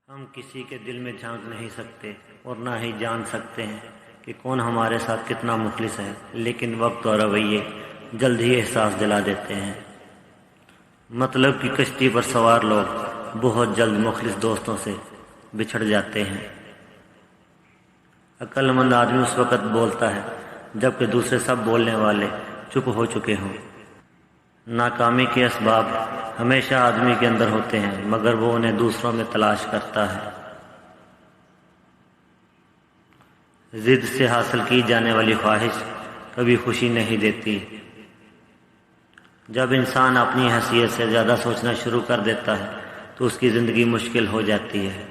हम किसी के दिल में झांक नहीं सकते और ना ही जान सकते हैं कि कौन हमारे साथ कितना मुखलिस है, लेकिन वक्त और रवैये जल्द ही एहसास दिला देते हैं। मतलब कि कश्ती पर सवार लोग बहुत जल्द मुखलिस दोस्तों से बिछड़ जाते हैं। अक्लमंद आदमी उस वक़्त बोलता है जबकि दूसरे सब बोलने वाले चुप हो चुके हों। नाकामी के असबाब हमेशा आदमी के अंदर होते हैं, मगर वो उन्हें दूसरों में तलाश करता है। जिद से हासिल की जाने वाली ख्वाहिश कभी खुशी नहीं देती। जब इंसान अपनी हैसियत से ज़्यादा सोचना शुरू कर देता है तो उसकी ज़िंदगी मुश्किल हो जाती है।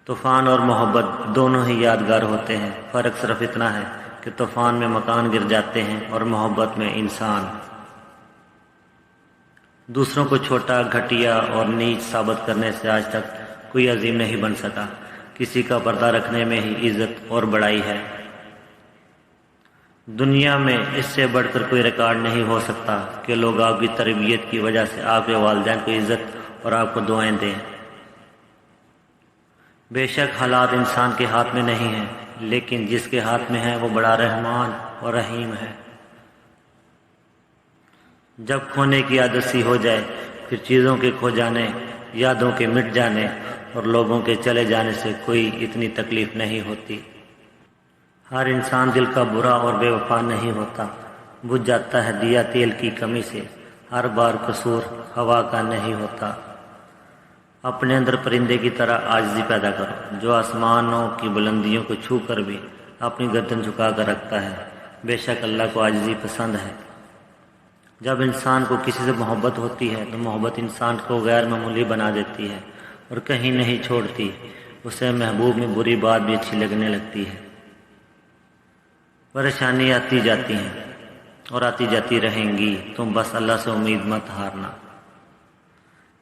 तूफ़ान और मोहब्बत दोनों ही यादगार होते हैं, फ़र्क सिर्फ इतना है कि तूफ़ान में मकान गिर जाते हैं और मोहब्बत में इंसान। दूसरों को छोटा, घटिया और नीच साबित करने से आज तक कोई अजीम नहीं बन सका। किसी का पर्दा रखने में ही इज्जत और बड़ाई है। दुनिया में इससे बढ़कर कोई रिकॉर्ड नहीं हो सकता कि लोग आपकी तरबियत की वजह से आपके वालिदैन को इज्जत और आपको दुआएं दें। बेशक हालात इंसान के हाथ में नहीं हैं, लेकिन जिसके हाथ में है वो बड़ा रहमान और रहीम है। जब खोने की आदत सी हो जाए, फिर चीज़ों के खो जाने, यादों के मिट जाने और लोगों के चले जाने से कोई इतनी तकलीफ नहीं होती। हर इंसान दिल का बुरा और बेवफा नहीं होता, बुझ जाता है दिया तेल की कमी से। हर बार कसूर हवा का नहीं होता। अपने अंदर परिंदे की तरह आजिज़ी पैदा करो, जो आसमानों की बुलंदियों को छू कर भी अपनी गर्दन झुका कर रखता है। बेशक अल्लाह को आजिज़ी पसंद है। जब इंसान को किसी से मोहब्बत होती है तो मोहब्बत इंसान को गैर मामूली बना देती है और कहीं नहीं छोड़ती। उसे महबूब में बुरी बात भी अच्छी लगने लगती है। परेशानी आती जाती हैं और आती जाती रहेंगी, तुम बस अल्लाह से उम्मीद मत हारना।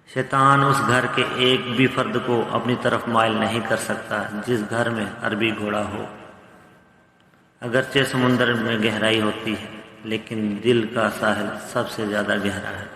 शैतान उस घर के एक भी फर्द को अपनी तरफ माइल नहीं कर सकता जिस घर में अरबी घोड़ा हो। अगरचे समुंदर में गहराई होती है, लेकिन दिल का साहिल सबसे ज़्यादा गहरा है।